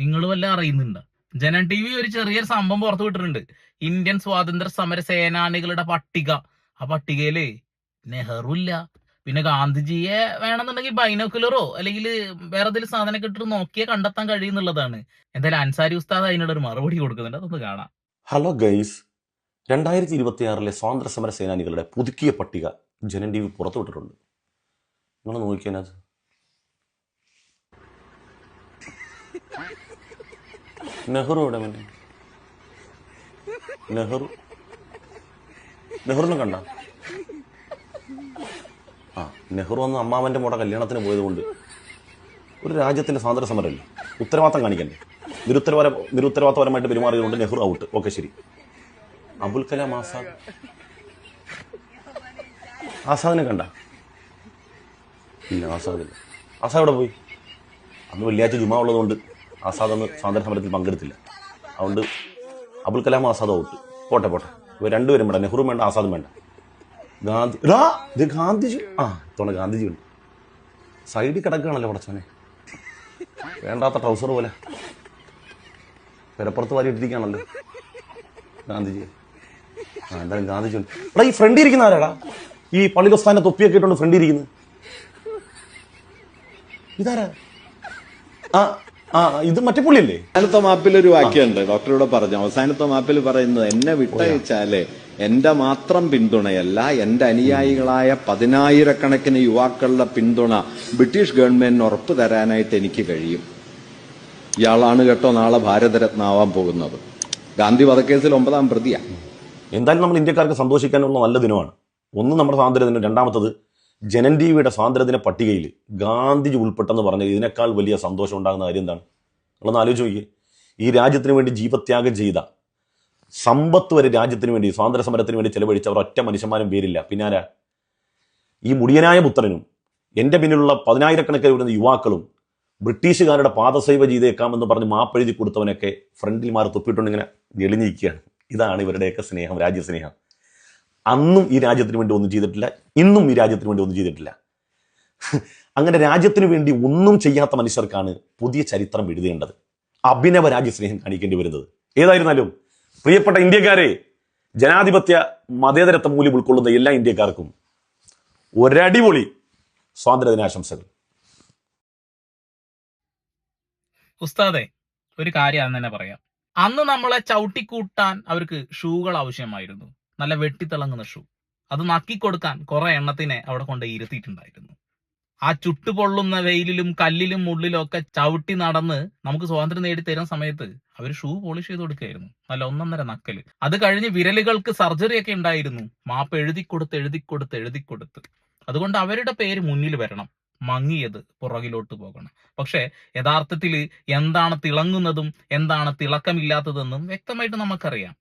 നിങ്ങൾ വല്ല അറിയുന്നുണ്ട്? ജനം ടി വി ഒരു ചെറിയൊരു സംഭവം പുറത്തു വിട്ടിട്ടുണ്ട്. ഇന്ത്യൻ സ്വാതന്ത്ര്യ സമര സേനാനികളുടെ പട്ടിക. ആ പട്ടികയില് നെഹ്റു ഇല്ല. പിന്നെ ഗാന്ധിജിയെ വേണമെന്നുണ്ടെങ്കിൽ ബൈനോക്കുലറോ അല്ലെങ്കിൽ വേറെ എന്തെങ്കിലും സാധനം ഇട്ടിട്ട് നോക്കിയാൽ കണ്ടെത്താൻ കഴിയുന്നുള്ളതാണ്. എന്തായാലും അൻസാരി ഉസ്താദ് അതിനുള്ള ഒരു മറുപടി കൊടുക്കുന്നുണ്ട്, അതൊന്ന് കാണാം. ഹലോ ഗൈസ്, 2026 സ്വാതന്ത്ര്യ സമര സേനാനികളുടെ പുതുക്കിയ പട്ടിക ജനം ടി വി പുറത്തുവിട്ടിട്ടുണ്ട്. നിങ്ങൾ നോക്കിയാൽ നെഹ്റു എവിടെ മനെ? നെഹ്റുവിനെ കണ്ട? ആ, നെഹ്റു അന്ന് അമ്മാവൻ്റെ മോടെ കല്യാണത്തിന് പോയതുകൊണ്ട് ഒരു രാജ്യത്തിൻ്റെ സ്വാതന്ത്ര്യ സമരമല്ലേ, ഉത്തരവാദിത്തം കാണിക്കണ്ടേ? നിരുത്തരവാദിത്തപരമായിട്ട് പെരുമാറിയതുകൊണ്ട് നെഹ്റു ഔട്ട്. ഓക്കെ, ശരി. അബുൽ കലാം ആസാദ്, ആസാദിനെ കണ്ട? ഇല്ല, ആസാദില്ല. ആസാദ് എവിടെ പോയി? അന്ന് വെള്ളിയാഴ്ച ജുമാ ഉള്ളതുകൊണ്ട് ആസാദ് അന്ന് സ്വാതന്ത്ര്യ സമരത്തിൽ പങ്കെടുത്തില്ല. അതുകൊണ്ട് അബുൽ കലാം ആസാദ് ഔട്ട്. പോട്ടെ. ഇവർ രണ്ടുപേരും വേണ്ട, നെഹ്റു വേണ്ട, ആസാദും വേണ്ട. ഗാന്ധിജി തോണ ഗാന്ധിജി ഉണ്ട്. സൈഡിൽ കിടക്കുകയാണല്ലോ പടച്ചോനെ, വേണ്ടാത്ത ട്രൗസർ പോലെ പെരപ്പുറത്ത് വാരി ഇട്ടിരിക്കുകയാണല്ലോ ഗാന്ധിജി. എന്തായാലും ഗാന്ധിജി ഉണ്ട്. എടാ, ഈ ഫ്രണ്ട് ഇരിക്കുന്ന ആരാടാ? ഈ പള്ളിദോസ്ഥാനെ തൊപ്പിയൊക്കെ ഇട്ടുണ്ട് ഫ്രണ്ട് ഇരിക്കുന്നത് ഇതാരാ? ഇത് മറ്റേ പുള്ളിയല്ലേ? അവസാനത്തെ മാപ്പിൽ ഒരു വാക്യമുണ്ട്, ഡോക്ടറോട് പറഞ്ഞു. അവസാനത്തെ മാപ്പിൽ പറയുന്നത്, എന്നെ വിട്ടയച്ചാല് എന്റെ മാത്രം പിന്തുണയല്ല, എന്റെ അനുയായികളായ 10,000-കണക്കിന് യുവാക്കളുടെ പിന്തുണ ബ്രിട്ടീഷ് ഗവൺമെന്റിന് ഉറപ്പു തരാനായിട്ട് എനിക്ക് കഴിയും. ഇയാളാണ് കേട്ടോ നാളെ ഭാരതരത്നാവാൻ പോകുന്നത്. ഗാന്ധി വധക്കേസിൽ 9ാം പ്രതിയാ. എന്തായാലും നമ്മൾ ഇന്ത്യക്കാർക്ക് സന്തോഷിക്കാനുള്ള നല്ല ദിനമാണ്. ഒന്ന് നമ്മുടെ സ്വാതന്ത്ര്യദിനം, രണ്ടാമത്തത് ജനം ടി വിയുടെ സ്വാതന്ത്ര്യദിന പട്ടികയിൽ ഗാന്ധിജി ഉൾപ്പെട്ടെന്ന് പറഞ്ഞാൽ ഇതിനേക്കാൾ വലിയ സന്തോഷം ഉണ്ടാകുന്ന കാര്യം എന്താണ്? നിങ്ങളൊന്ന് ആലോചിച്ച് നോക്കിയേ. ഈ രാജ്യത്തിന് വേണ്ടി ജീവത്യാഗം ചെയ്ത, സമ്പത്ത് വരെ രാജ്യത്തിന് വേണ്ടി സ്വാതന്ത്ര്യ സമരത്തിന് വേണ്ടി ചെലവഴിച്ചവർ ഒറ്റ മനുഷ്യന്മാരും പേരില്ല. പിന്നാരാ? ഈ മുടിയനായ പുത്രനും എൻ്റെ പിന്നിലുള്ള 10,000-കണക്കിന് വരുന്ന യുവാക്കളും ബ്രിട്ടീഷുകാരുടെ പാദസേവ ചെയ്തേക്കാമെന്ന് പറഞ്ഞ് മാപ്പെഴുതി കൊടുത്തവനൊക്കെ ഫ്രണ്ടിൽ മാറി തൊപ്പിയിട്ടുണ്ട് ഇങ്ങനെ എളിഞ്ഞിരിക്കുകയാണ്. ഇതാണ് ഇവരുടെയൊക്കെ സ്നേഹം, രാജ്യസ്നേഹം. അന്നും ഈ രാജ്യത്തിന് വേണ്ടി ഒന്നും ചെയ്തിട്ടില്ല, ഇന്നും ഈ രാജ്യത്തിന് വേണ്ടി ഒന്നും ചെയ്തിട്ടില്ല. അങ്ങനെ രാജ്യത്തിന് വേണ്ടി ഒന്നും ചെയ്യാത്ത മനുഷ്യർക്കാണ് പുതിയ ചരിത്രം എഴുതേണ്ടത്, അഭിനവ രാജ്യസ്നേഹം കാണിക്കേണ്ടി വരുന്നത്. ഏതായിരുന്നാലും പ്രിയപ്പെട്ട ഇന്ത്യക്കാരെ, ജനാധിപത്യ മതേതരത്വ മൂല്യം ഉൾക്കൊള്ളുന്ന എല്ലാ ഇന്ത്യക്കാർക്കും ഒരടിപൊളി സ്വാതന്ത്ര്യദിനാശംസകൾ. ഉസ്താദെ, ഒരു കാര്യം അന്ന് തന്നെ പറയാം. അന്ന് നമ്മളെ ചവിട്ടിക്കൂട്ടാൻ അവർക്ക് ഷൂകൾ ആവശ്യമായിരുന്നു, നല്ല വെട്ടിത്തിളങ്ങുന്ന ഷൂ. അത് നക്കിക്കൊടുക്കാൻ കുറെ എണ്ണത്തിനെ അവിടെ കൊണ്ട് ഇരുത്തിയിട്ടുണ്ടായിരുന്നു. ആ ചുട്ടുപൊള്ളുന്ന വെയിലിലും കല്ലിലും മുള്ളിലും ഒക്കെ ചവിട്ടി നടന്ന് നമുക്ക് സ്വാതന്ത്ര്യം നേടി തരുന്ന സമയത്ത് അവർ ഷൂ പോളിഷ് ചെയ്ത് കൊടുക്കുകയായിരുന്നു, നല്ല ഒന്നൊന്നര നക്കല്. അത് കഴിഞ്ഞ് വിരലുകൾക്ക് സർജറി ഒക്കെ ഉണ്ടായിരുന്നു, മാപ്പ് എഴുതിക്കൊടുത്ത്. അതുകൊണ്ട് അവരുടെ പേര് മുന്നിൽ വരണം, മങ്ങിയത് പുറകിലോട്ട് പോകണം. പക്ഷെ യഥാർത്ഥത്തിൽ എന്താണ് തിളങ്ങുന്നതും എന്താണ് തിളക്കമില്ലാത്തതെന്നും വ്യക്തമായിട്ട് നമുക്കറിയാം.